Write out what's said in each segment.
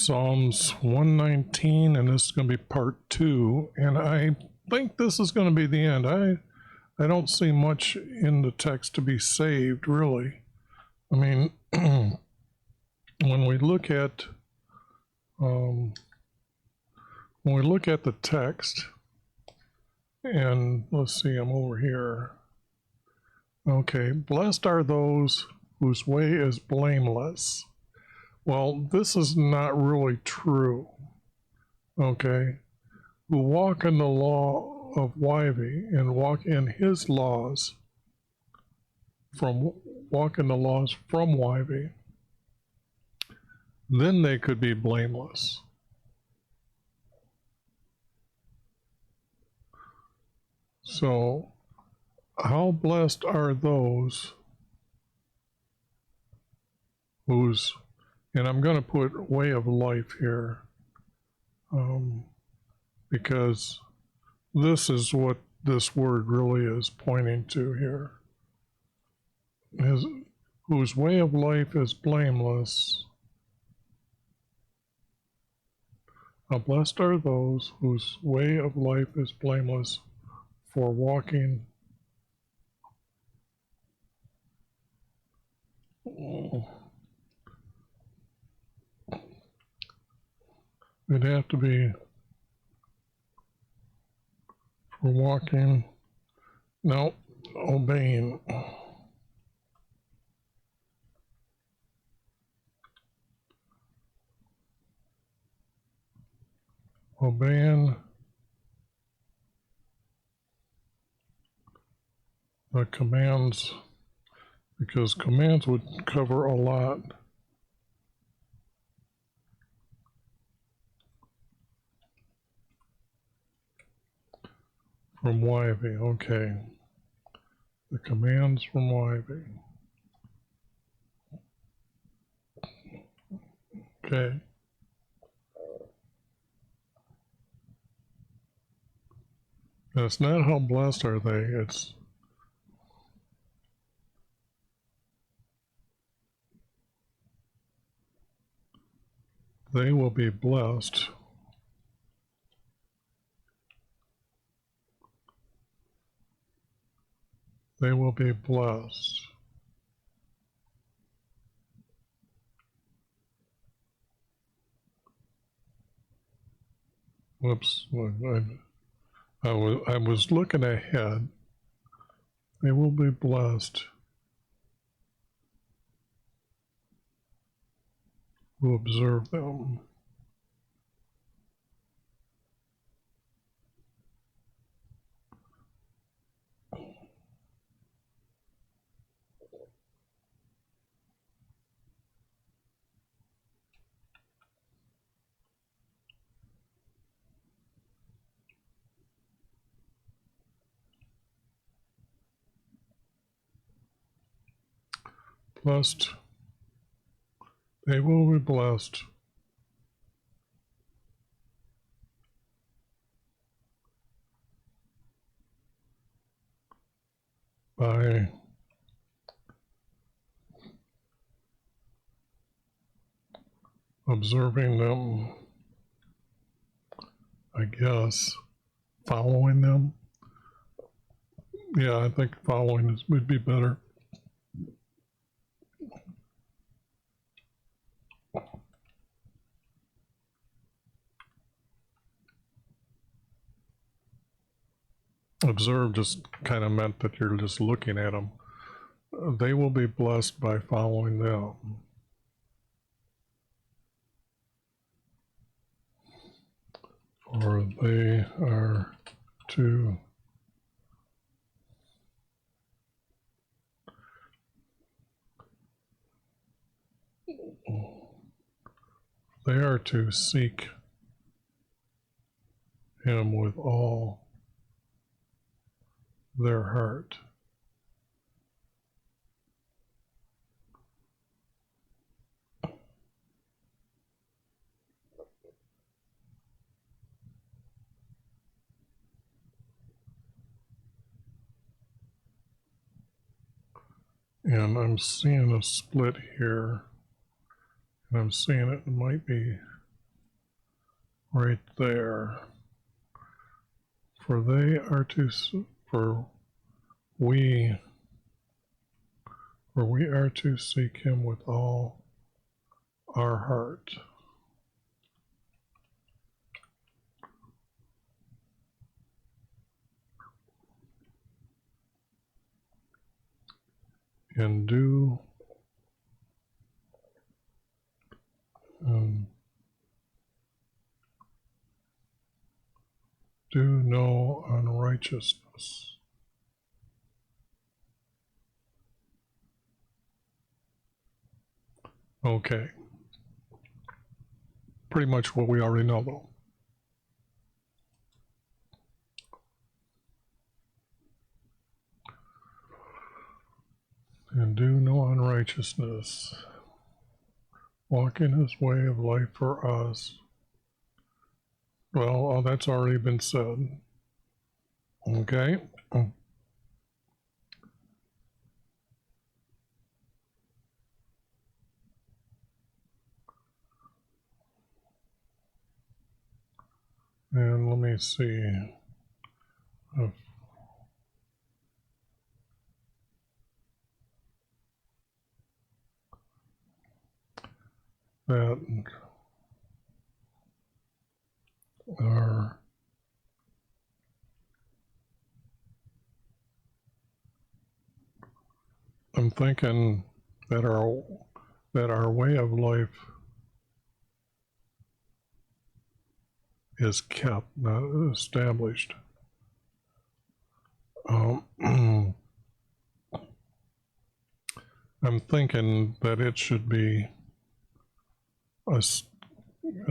Psalms 119, and this is going to be part 2, and I think this is going to be the end. I don't see much in the text to be saved, really. I mean, when we look at the text, and let's see, I'm over here. Okay, blessed are those whose way is blameless. Well, this is not really true. Okay, who walk in the law of YHVH and walk in his laws walk in the laws from YHVH, then they could be blameless. So, how blessed are those whose, and I'm going to put way of life here, because this is what this word really is pointing to here. Whose way of life is blameless. How blessed are those whose way of life is blameless, for walking it'd have to be for walking, no, obeying. Obeying the commands, because commands would cover a lot. From YHVH, okay. The commands from YHVH. Okay. That's not how blessed are they, it's they will be blessed. They will be blessed. Whoops, I was looking ahead. They will be blessed who observe them. Blessed, they will be blessed by observing them, I guess, following them. Yeah, I think following would be better. Observe just kind of meant that you're just looking at them. They will be blessed by following them. For they are to seek him with all their heart. And I'm seeing a split here, and I'm seeing it might be right there. For they are to, for we are to seek him with all our heart. And do no unrighteousness. Okay. Pretty much what we already know, though. And do no unrighteousness. Walk in his way of life for us. Well, that's already been said. Okay. And let me see if that are I'm thinking that our way of life is kept, not established. I'm thinking that it should be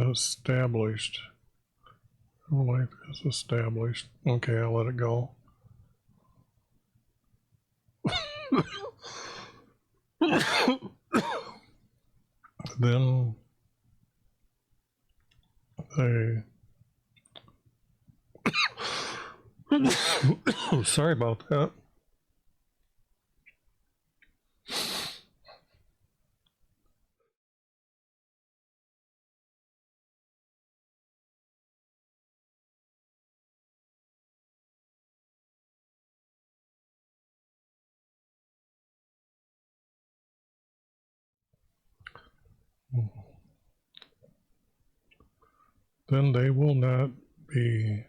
established. Life is established. Okay, I'll let it go. Then they sorry about that. Then they will not be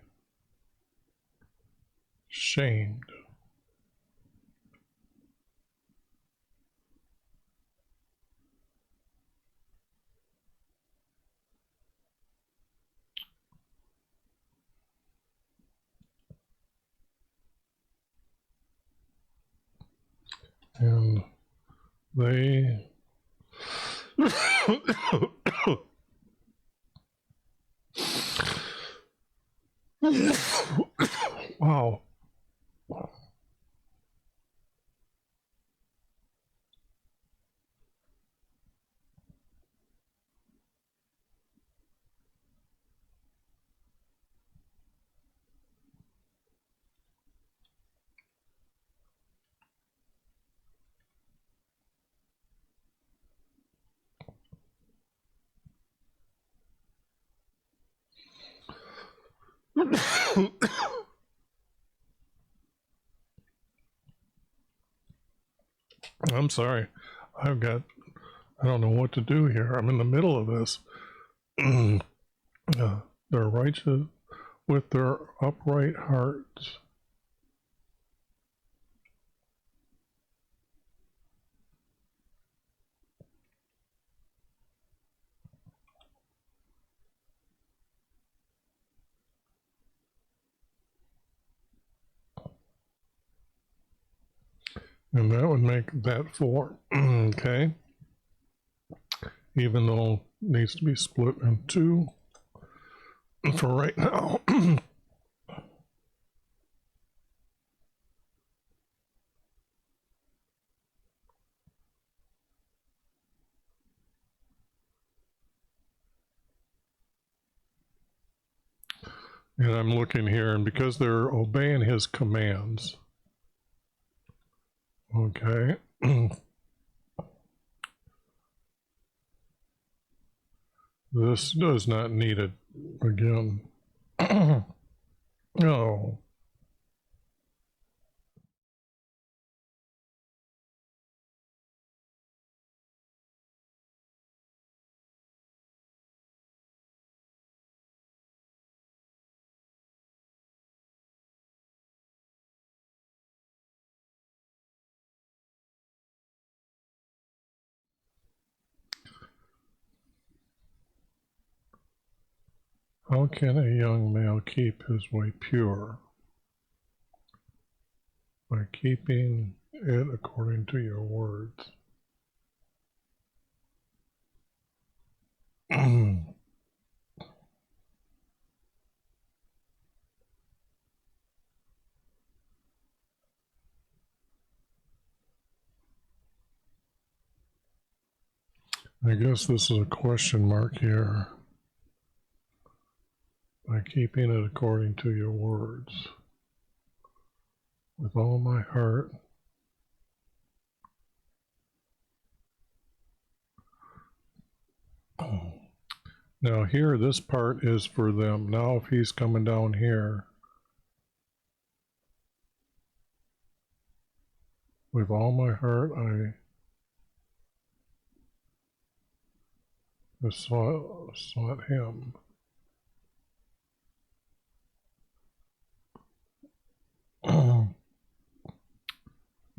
shamed. And they wow. I'm sorry. I don't know what to do here. I'm in the middle of this. They're righteous with their upright hearts. And that would make that 4. Okay. Even though it needs to be split in 2 for right now. And I'm looking here, and because they're obeying his commands, okay, This does not need it again. No. How can a young male keep his way pure? By keeping it according to your words. I guess this is a question mark here. By keeping it according to your words. With all my heart. Now here, this part is for them. Now if he's coming down here, with all my heart I sought him.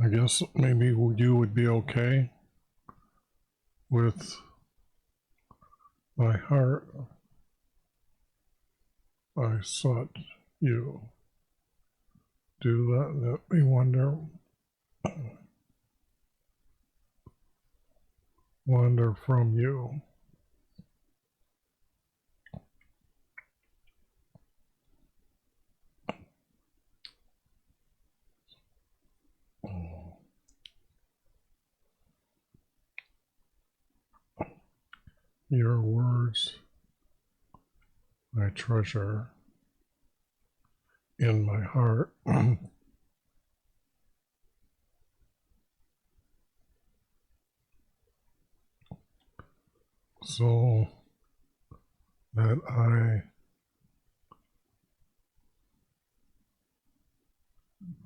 I guess maybe you would be okay with my heart. I sought you. Do that. Let me wander from you. Your words I treasure in my heart. So that I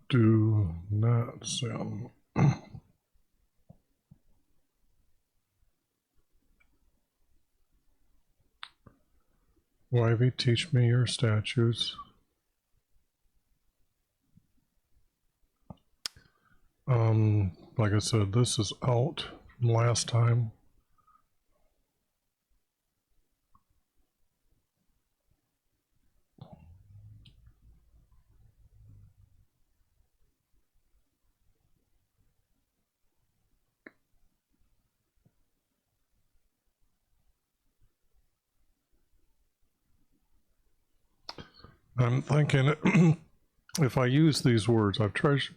do not sin. YV, teach me your statutes. Like I said, this is out from last time. I'm thinking if I use these words, I've treasured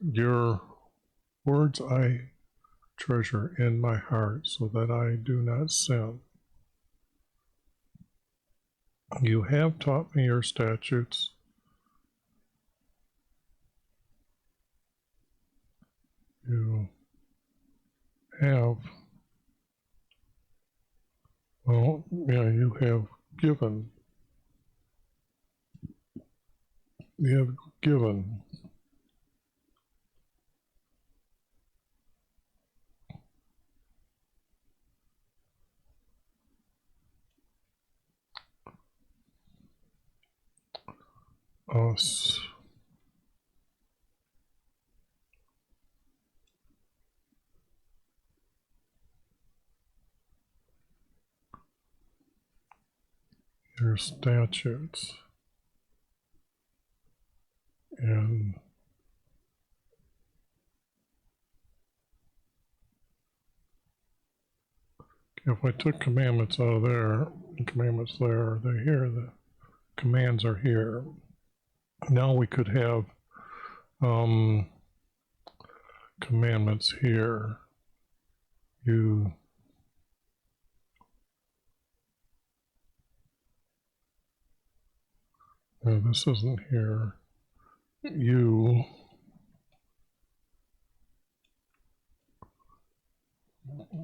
your words I treasure in my heart so that I do not sin. You have taught me your statutes. You have, well, yeah, you have given us your statutes, and if I took commandments out of there, the commandments there, they're here, the commands are here. Now we could have commandments here. You no, this isn't here. You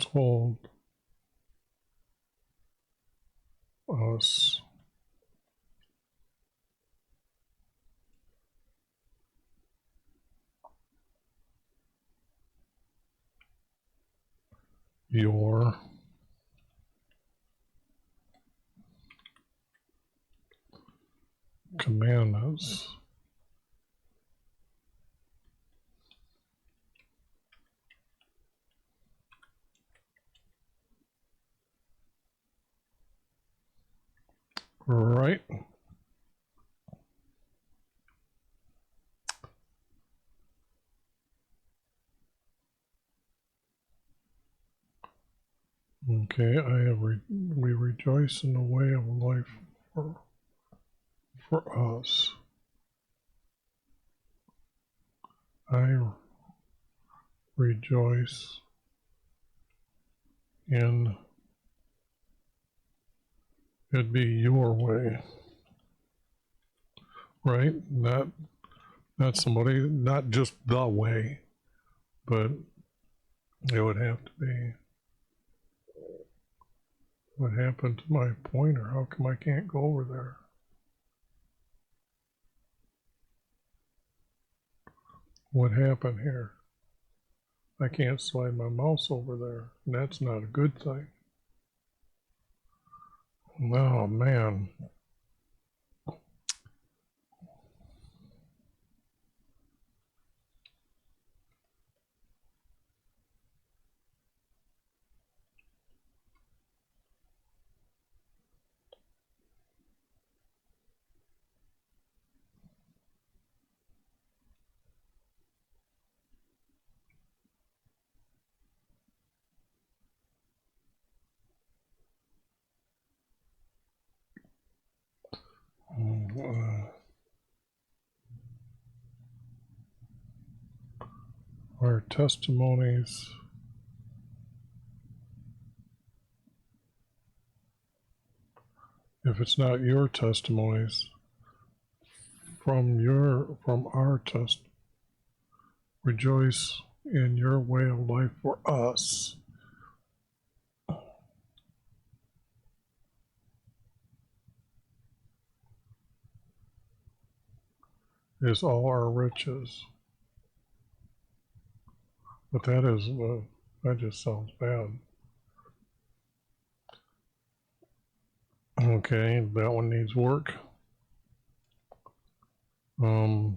told us. Your commandments. Right. Okay, we rejoice in the way of life for us. I rejoice in it be your way. Right? Not somebody, not just the way, but it would have to be. What happened to my pointer? How come I can't go over there? What happened here? I can't slide my mouse over there, and that's not a good thing. Oh, man. Our testimonies if it's not your testimonies from our test, rejoice in your way of life for us. Is all our riches. But that just sounds bad. Okay, that one needs work. Now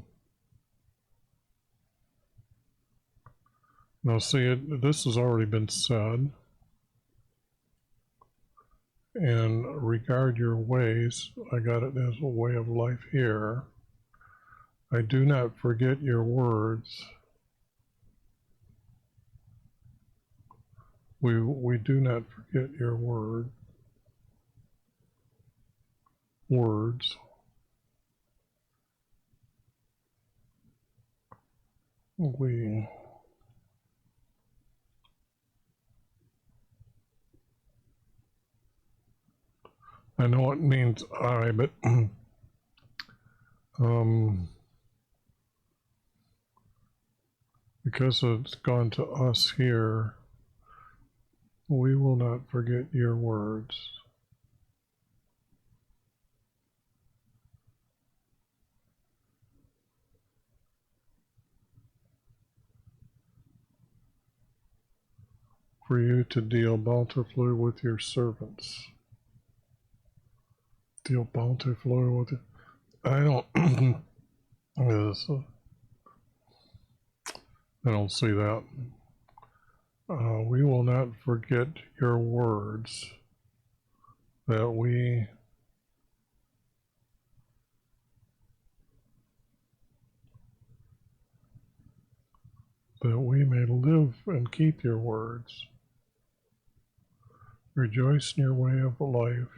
see, this has already been said. And regard your ways, I got it as a way of life here. I do not forget your words. We do not forget your words. I know it means I, but because it's gone to us here, we will not forget your words. For you to deal bountifully with your servants. Deal bountifully with it. I don't see that. We will not forget your words that we may live and keep your words. Rejoice in your way of life.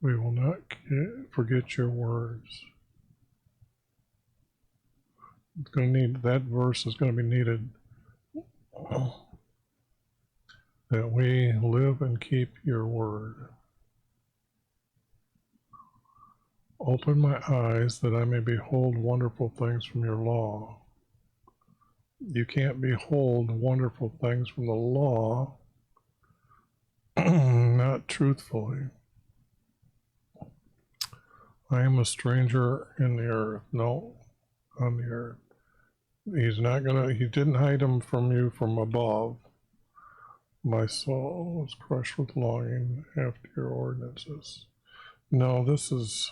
We will not forget your words. It's going to need, that verse is going to be needed. That we live and keep your word. Open my eyes that I may behold wonderful things from your law. You can't behold wonderful things from the law truthfully. I am a stranger in the earth. No, on the earth. He's not gonna, he didn't hide him from you from above. My soul was crushed with longing after your ordinances. No, this is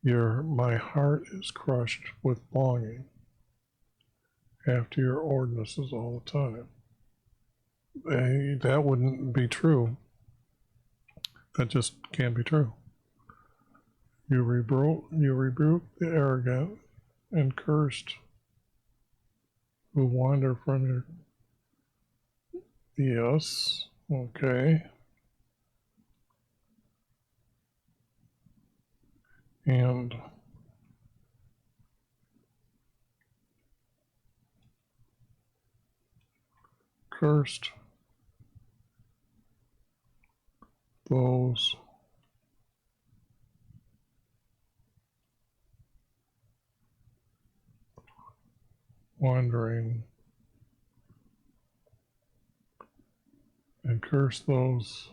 my heart is crushed with longing after your ordinances all the time. That wouldn't be true. That just can't be true. You rebuke the arrogant and cursed who wander from your. Yes, okay. And cursed those wandering, and curse those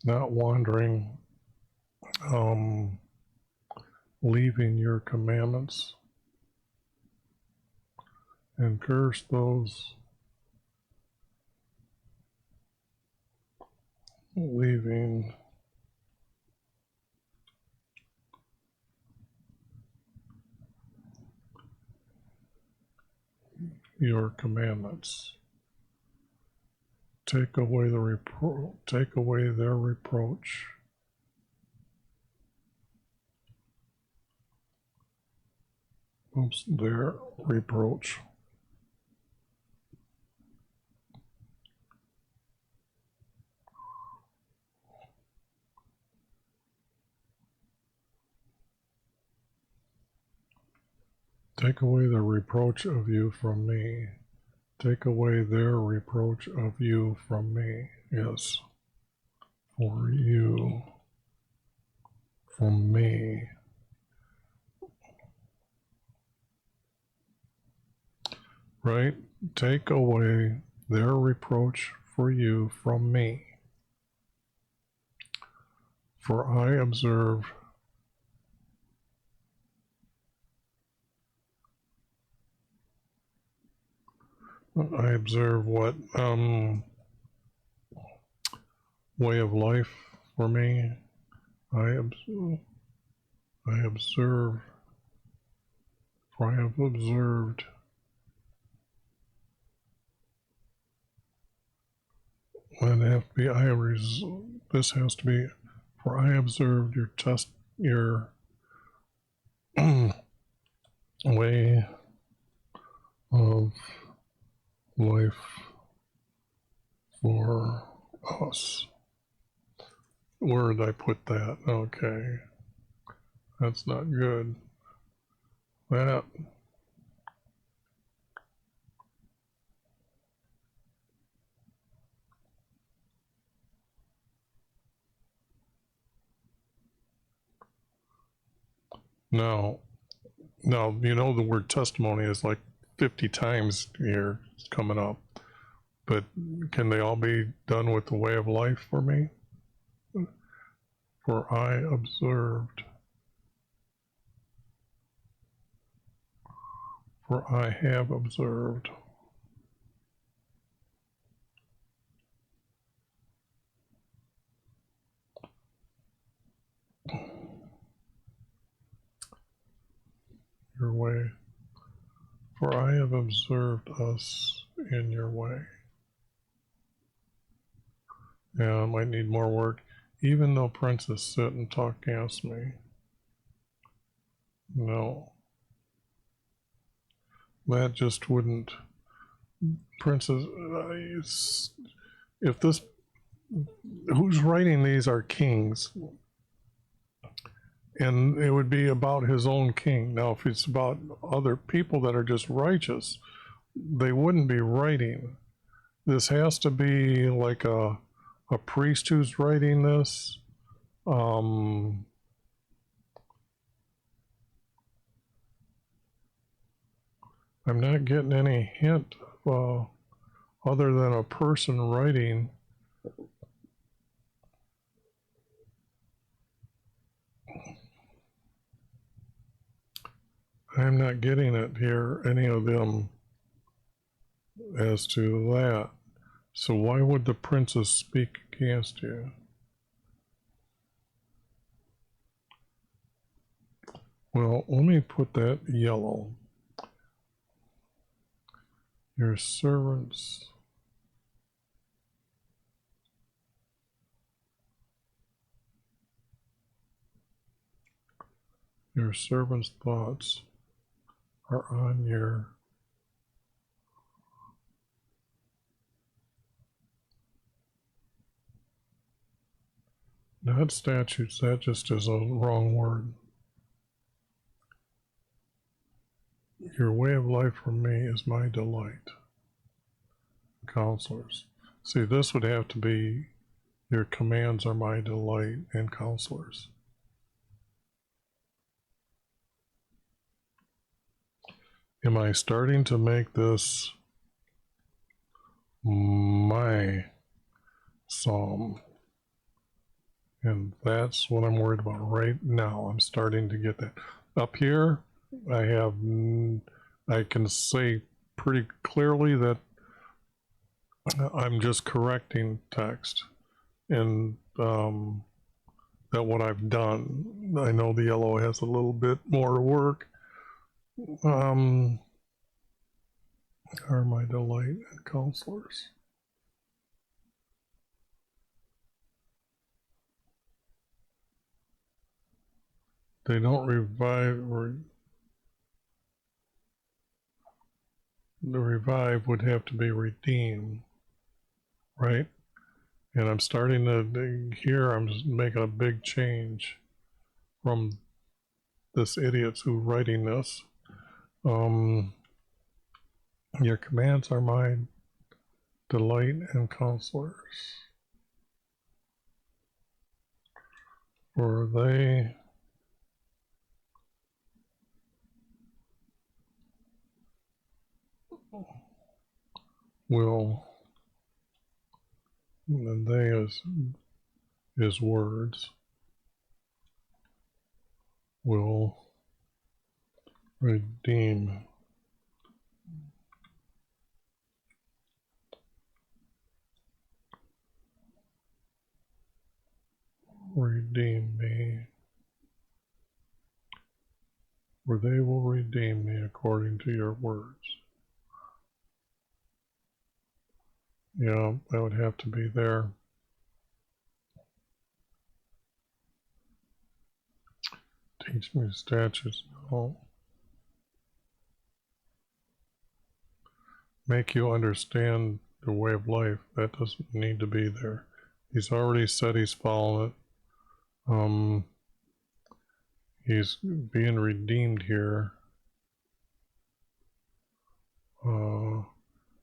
not wandering, leaving your commandments, and curse those leaving your commandments. Take away their reproach. Oops, their reproach. Take away the reproach of you from me. Take away their reproach of you from me. Yes. For you. From me. Right? Take away their reproach for you from me. For I observe what way of life for me. I observe, for I have observed and have to be, this has to be, for I observed your way of life for us. Where did I put that? Okay. That's not good. That. Now, you know the word testimony is like 50 times here. It's coming up. But can they all be done with the way of life for me? For I observed. For I have observed. Your way. For I have observed us in your way. Yeah, I might need more work. Even though Princess sit and talk against me. No. That just wouldn't. Princess, if this, who's writing these are kings. And it would be about his own king. Now, if it's about other people that are just righteous, they wouldn't be writing. This has to be like a priest who's writing this. I'm not getting any hint. other than a person writing. I'm not getting it here, any of them, as to that. So why would the princess speak against you? Well, let me put that yellow. Your servants. Your servants' thoughts are on your not statutes, that just is a wrong word. Your way of life for me is my delight. Counselors. See, this would have to be your commands are my delight and counselors. Am I starting to make this my psalm? And that's what I'm worried about right now. I'm starting to get that. Up here, I can say pretty clearly that I'm just correcting text. And that what I've done. I know the yellow has a little bit more work. Are my delight and counselors. They don't revive, or the revive would have to be redeemed, right? And I'm starting to, here I'm just making a big change from this idiot's who's writing this. Your commands are my delight and counselors. For they will, and they is words, will redeem me, for they will redeem me according to your words. Yeah, that would have to be there. Teach me statutes. No. Make you understand the way of life. That doesn't need to be there. He's already said he's following it. He's being redeemed here.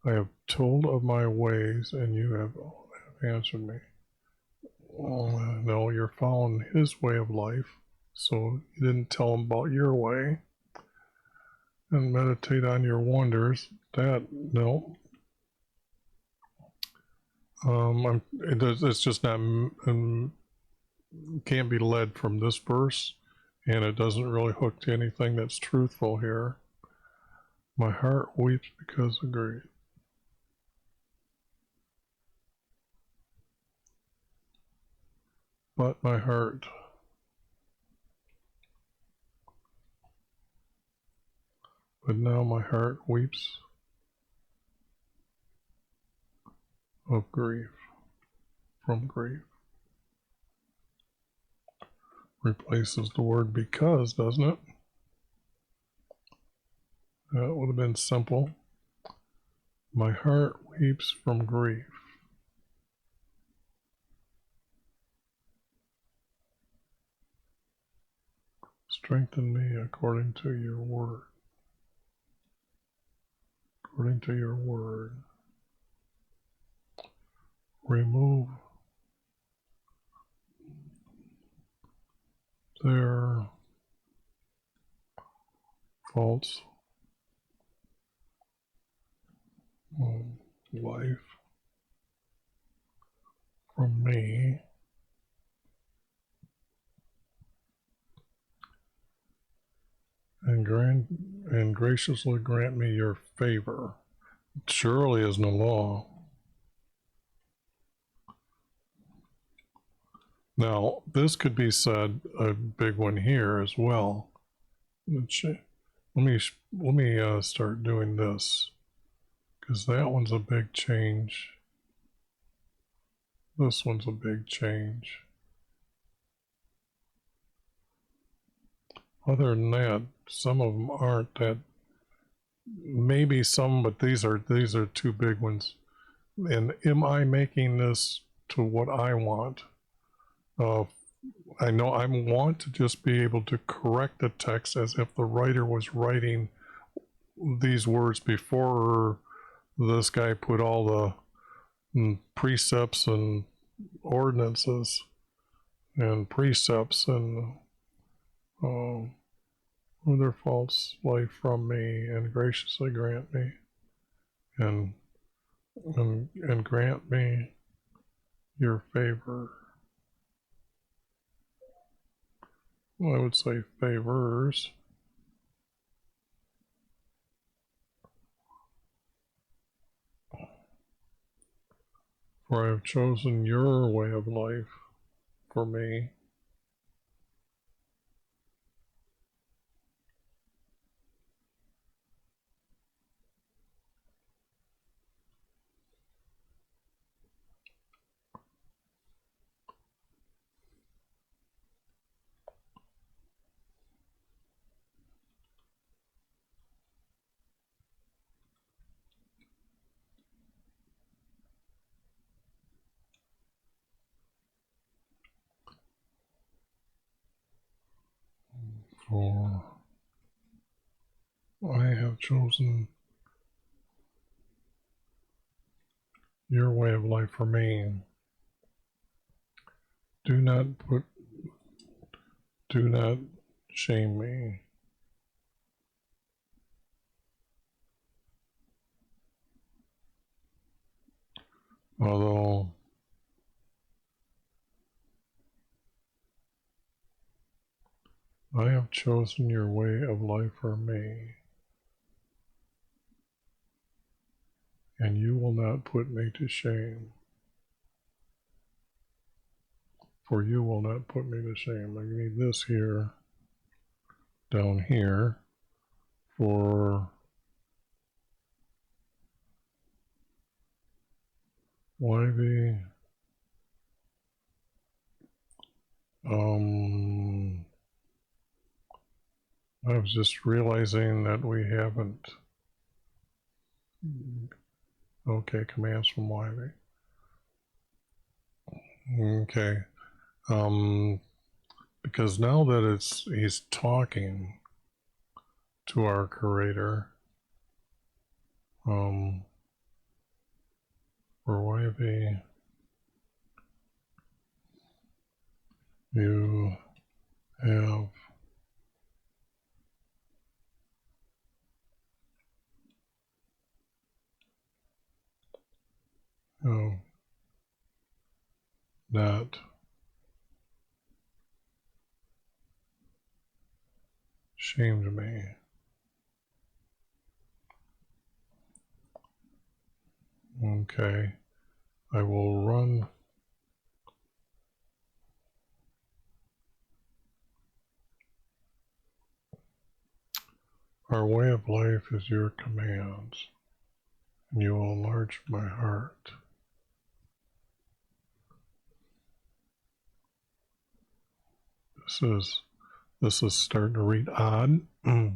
I have told of my ways, and you have answered me. No, you're following his way of life, so you didn't tell him about your way. And meditate on your wonders. That, no. It's just not, can't be led from this verse, and it doesn't really hook to anything that's truthful here. My heart weeps because of grief. But my heart, but now my heart weeps of grief, from grief. Replaces the word because, doesn't it? That would have been simple. My heart weeps from grief. Strengthen me according to your word. According to your word. Remove their faults. life from me, and graciously grant me your favor. Surely is no law. Now, this could be said, a big one here as well. Let me start doing this, because that one's a big change. This one's a big change. Other than that, some of them aren't that. Maybe some, but these are two big ones. And am I making this to what I want? I know I want to just be able to correct the text as if the writer was writing these words before this guy put all the precepts and ordinances and precepts and their false life from me, and graciously grant me and grant me your favor. Well, I would say favors. For I have chosen your way of life for me. For I have chosen your way of life for me. Do not shame me. Although I have chosen your way of life for me, and you will not put me to shame. For you will not put me to shame. I need this here, down here, for YV. I was just realizing that we haven't. Okay, commands from YV. Okay. Because now that he's talking to our curator, for YV, you have not shamed me. Okay, I will run. Our way of life is your commands, and you will enlarge my heart. This is starting to read odd. I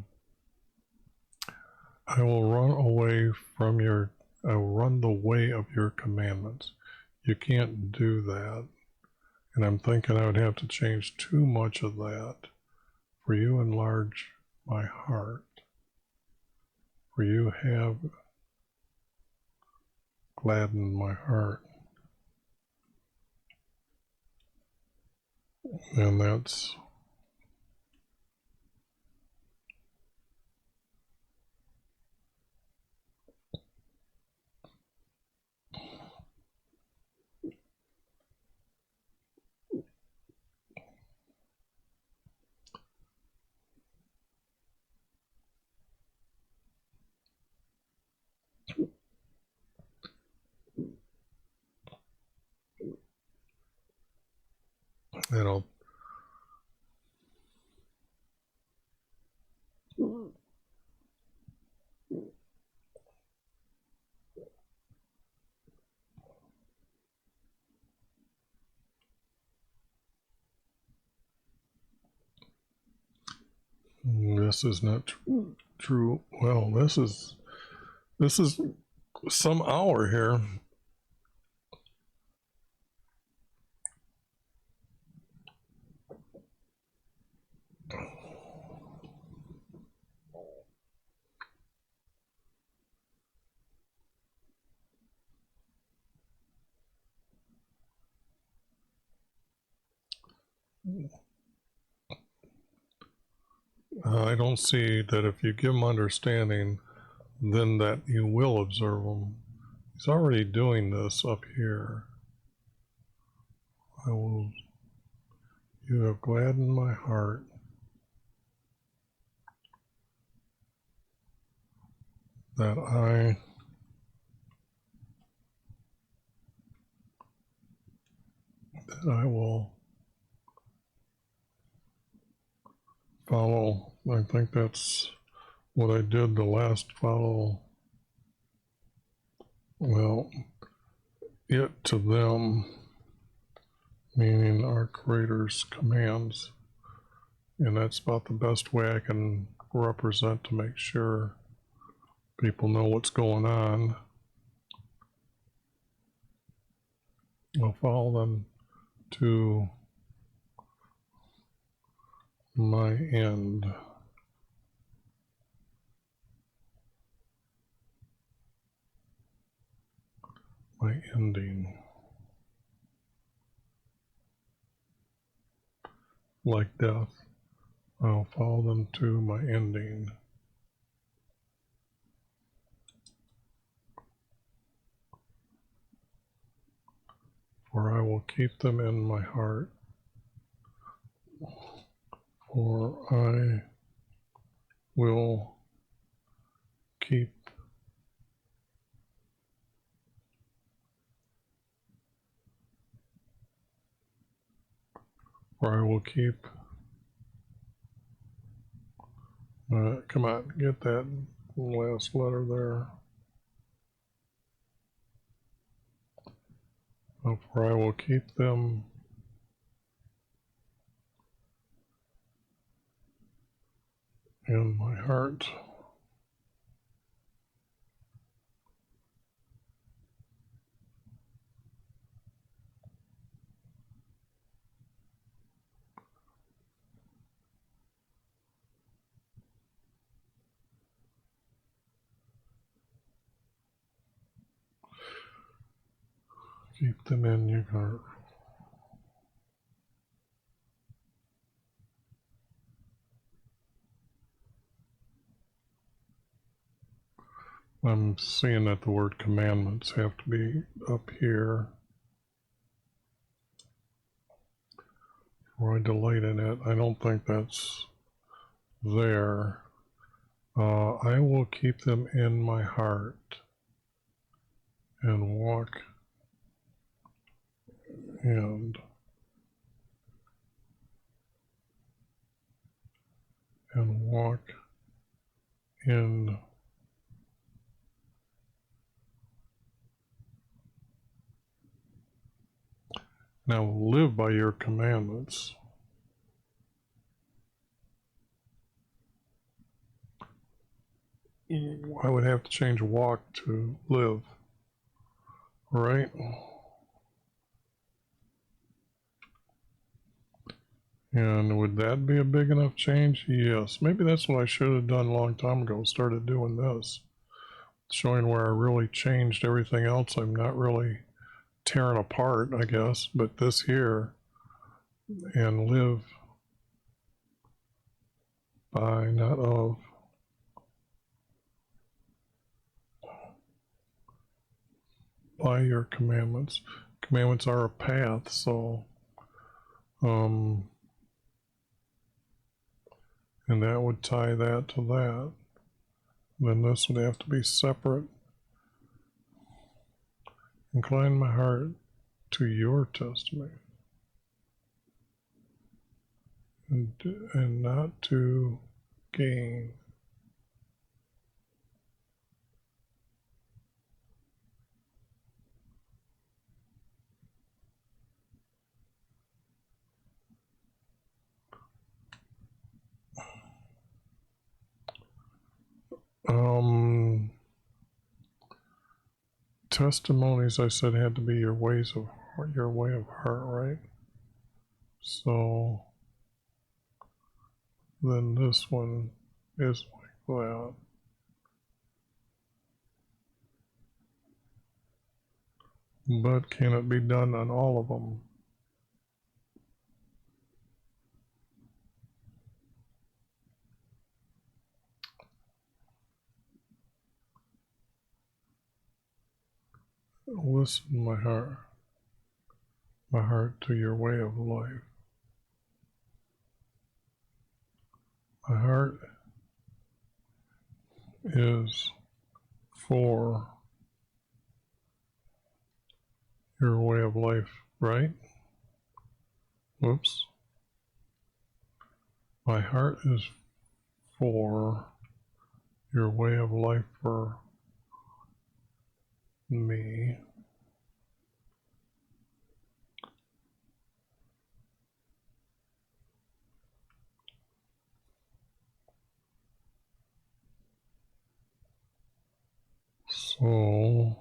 will run away from I will run the way of your commandments. You can't do that. And I'm thinking I would have to change too much of that. For you enlarge my heart. For you have gladdened my heart. And that's you know, this is not true. Well, this is some hour here. I don't see that if you give them understanding, then that you will observe them. He's already doing this up here. I will, you have gladdened my heart. That I will follow. I think that's what I did the last follow. Well, it to them, meaning our Creator's commands. And that's about the best way I can represent to make sure people know what's going on. I'll follow them to my end. My ending. Like death, I'll follow them to my ending. For I will keep them in my heart. For I will keep come on, get that last letter there. For I will keep them in my heart. Keep them in your heart. I'm seeing that the word commandments have to be up here. Or I delight in it. I don't think that's there. I will keep them in my heart and walk and walk in now live by your commandments. I would have to change walk to live, right? And would that be a big enough change? Yes. Maybe that's what I should have done a long time ago, started doing this. Showing where I really changed everything else. I'm not really tearing apart, I guess, but this here, and live by, not of. By your commandments. Commandments are a path, so and that would tie that to that. Then this would have to be separate. Incline my heart to your testimony. and not to gain. Testimonies, I said, had to be your way of heart, right? So then this one is like that. But can it be done on all of them? Listen, my heart to your way of life. My heart is for your way of life, right? Whoops. My heart is for your way of life for me. So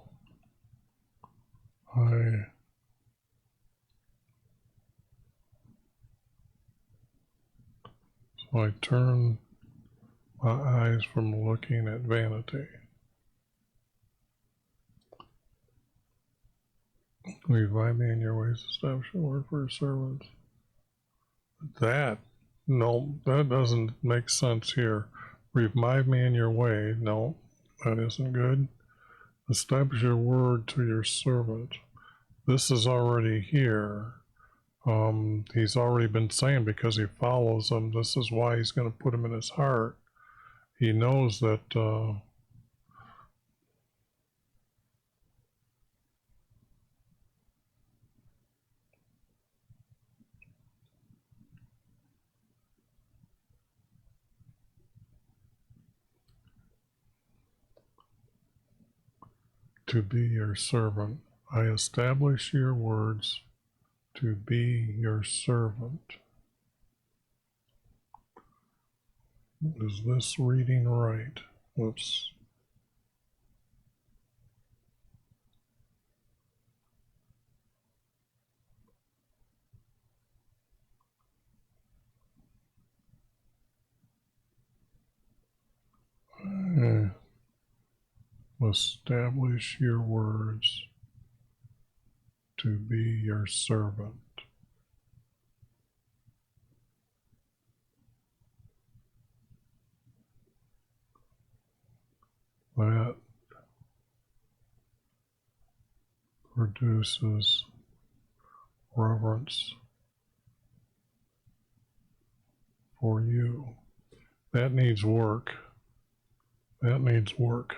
I turn my eyes from looking at vanity. Revive me in your ways, establish a word for your servants. No, that doesn't make sense here. Revive me in your way. No, that isn't good. Establish your word to your servant. This is already here. He's already been saying, because he follows him, this is why he's going to put him in his heart. He knows that to be your servant. I establish your words to be your servant. Is this reading right? Whoops. Establish your words to be your servant. That produces reverence for you. That needs work. That needs work.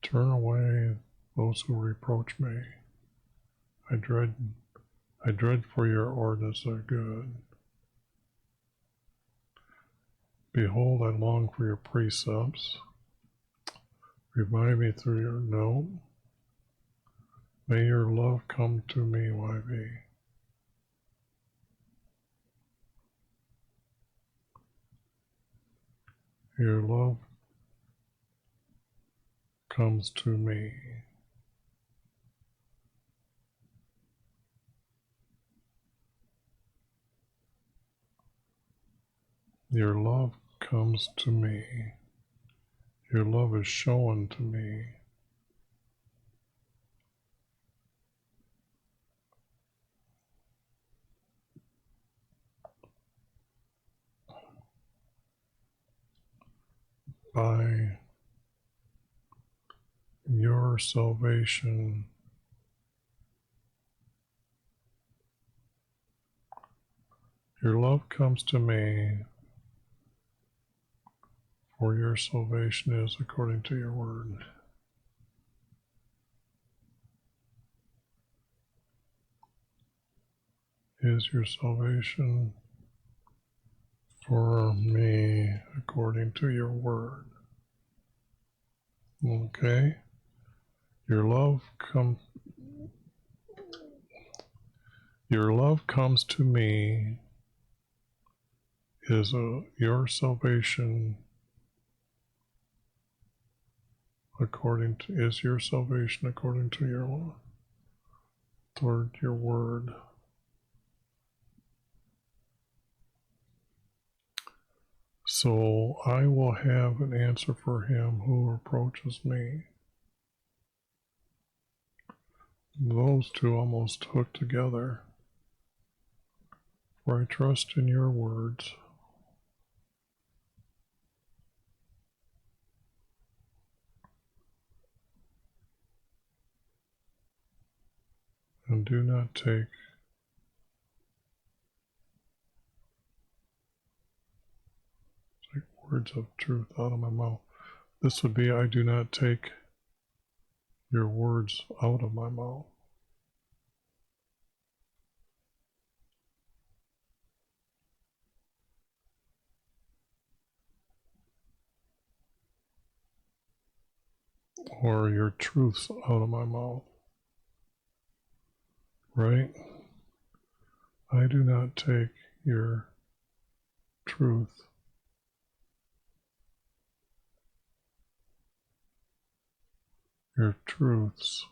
Turn away those who reproach me. I dread for your ordinance are good. Behold, I long for your precepts. Revive me through your note. May your love come to me, YV. Your love comes to me. Your love comes to me. Your love is shown to me. By your salvation, your love comes to me, for your salvation is according to your word. is your salvation for me according to your word. Okay. Your love comes to me is your salvation is your salvation according to your law, toward your word. So I will have an answer for him who approaches me. Those two almost hook together. For I trust in your words. And do not take words of truth out of my mouth. This would be, I do not take your words out of my mouth. Or your truths out of my mouth. Right? I do not take your truth your truths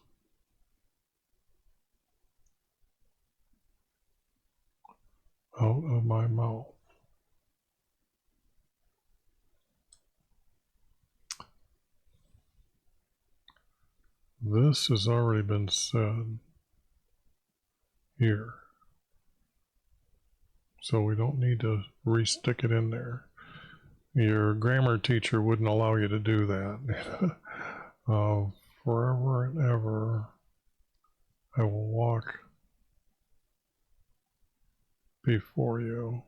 out of my mouth. This has already been said here, so we don't need to re-stick it in there. Your grammar teacher wouldn't allow you to do that. Forever and ever I will walk before you.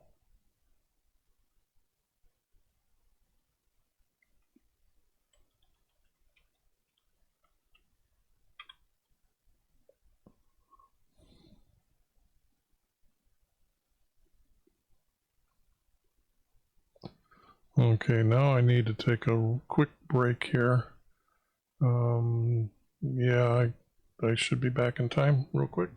Okay, now I need to take a quick break here. Yeah, I should be back in time real quick.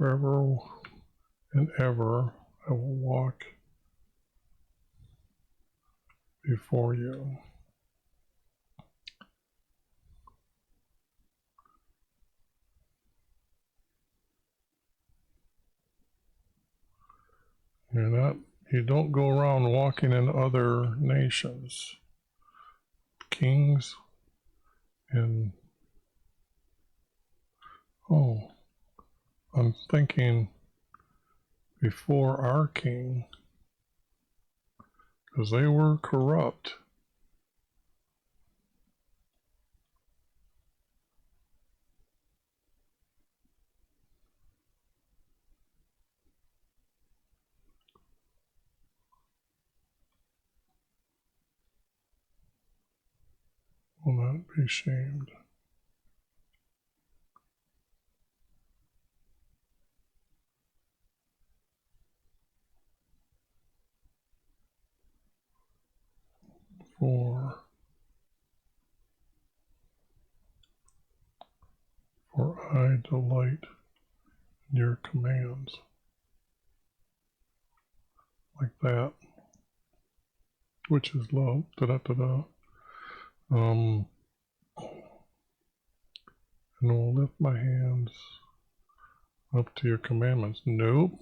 forever and ever I will walk before you. You don't go around walking in other nations, kings, and I'm thinking before our king, because they were corrupt. Will not be shamed. For I delight in your commands. Like that. Which is love. Da-da-da-da. And will lift my hands up to your commandments. Nope.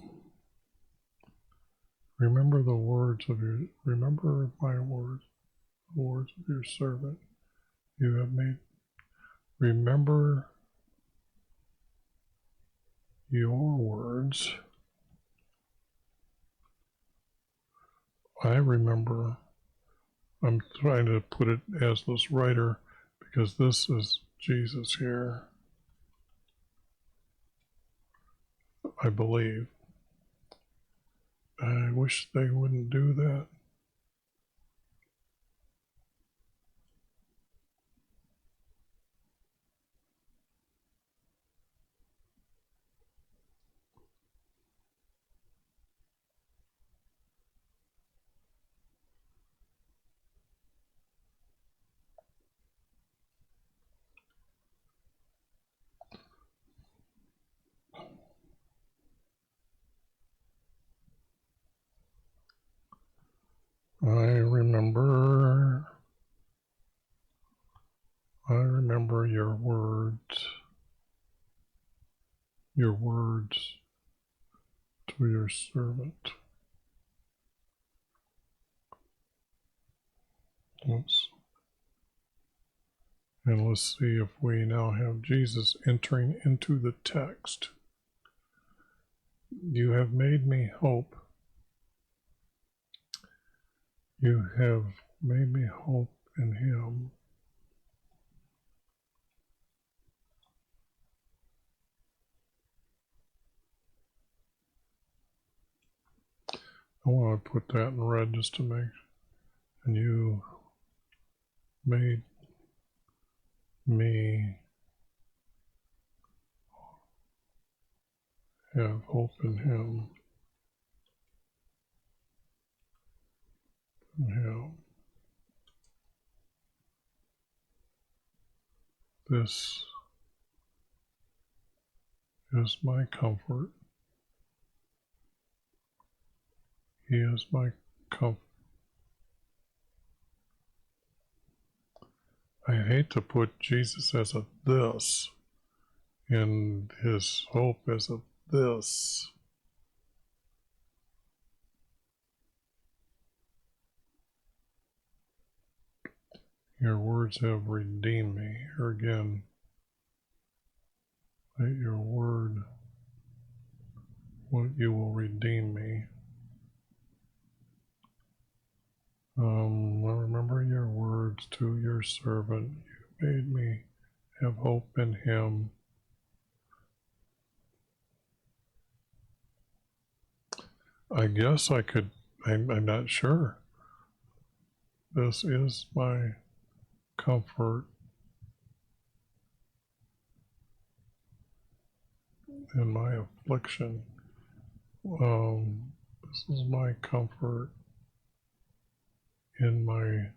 Remember my words, the words of your servant you have made. Remember your words. I remember. I'm trying to put it as this writer because this is Jesus here, I believe. I wish they wouldn't do that. I remember your words to your servant. Oops. And let's see if we now have Jesus entering into the text. You have made me hope. You have made me hope in him. I want to put that in red just to make, and you made me have hope in him. This is my comfort. He is my comfort. I hate to put Jesus as a this and his hope as a this. Your words have redeemed me. Here again, let your word, what you will redeem me. I remember your words to your servant. You made me have hope in him. I guess I could, I'm not sure. This is my comfort in my affliction. This is my comfort in my,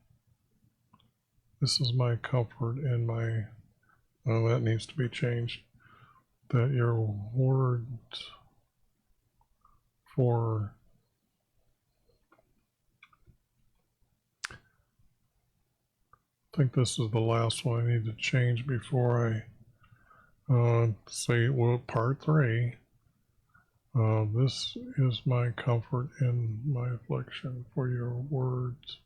this is my comfort in my, oh, that needs to be changed. that your words for I think this is the last one I need to change before I say, well, part 3. This is my comfort in my affliction, for your words,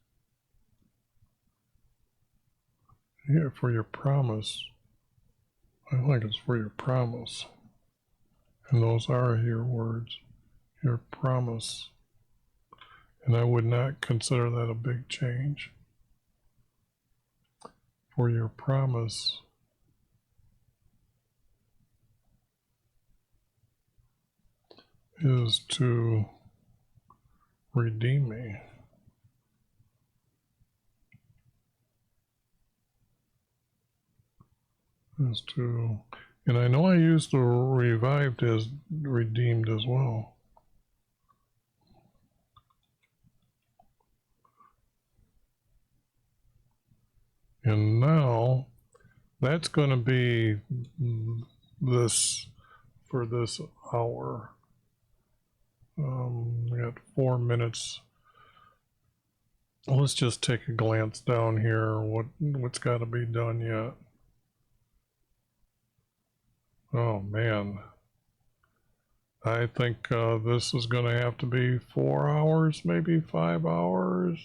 yeah, for your promise. I think it's for your promise. And those are your words, your promise. And I would not consider that a big change. For your promise is to redeem me. Is to, and I know I used the revived as redeemed as well. And now that's going to be this for this hour. We got 4 minutes. Let's just take a glance down here. What's got to be done yet? Oh man, I think this is going to have to be 4 hours, maybe 5 hours.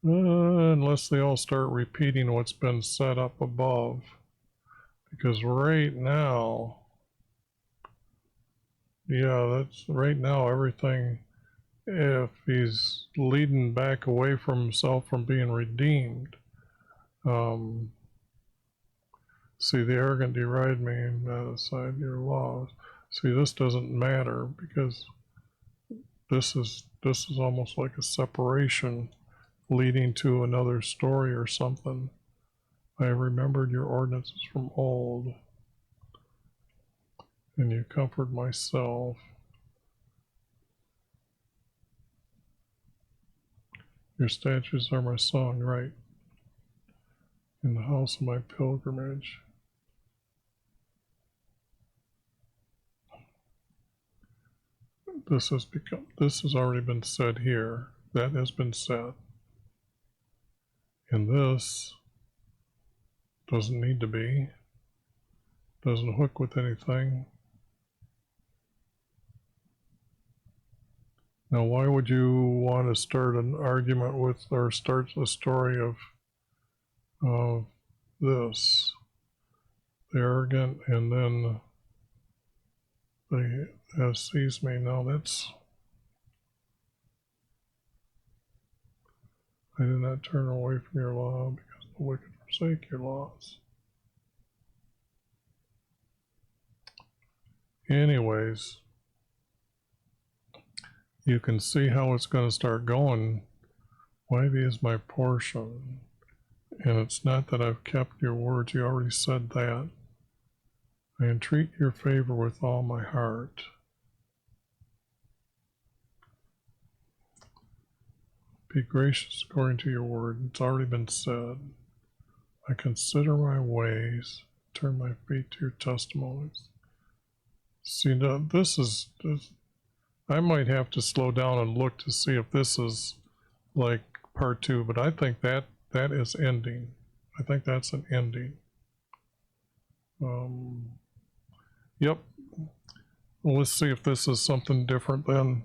Unless they all start repeating what's been set up above. Because right now, yeah, that's right now everything, if he's leading back away from himself from being redeemed. See, the arrogant deride me and not aside your laws. See, this doesn't matter because this is almost like a separation leading to another story or something. I remembered your ordinances from old, and you comfort myself. Your statutes are my song, right? In the house of my pilgrimage. This has already been said here. That has been said. And this doesn't need to be. Doesn't hook with anything. Now, why would you want to start an argument with, or start the story of this? The arrogant, and then they have seized me. Now that's, I did not turn away from your law because the wicked forsake your laws. Anyways, you can see how it's going to start going. YV is my portion. And it's not that I've kept your words. You already said that. I entreat your favor with all my heart. Be gracious according to your word. It's already been said. I consider my ways. Turn my feet to your testimonies. See, now this, I might have to slow down and look to see if this is like part 2, but I think that is ending. I think that's an ending. Yep. Well, let's see if this is something different then.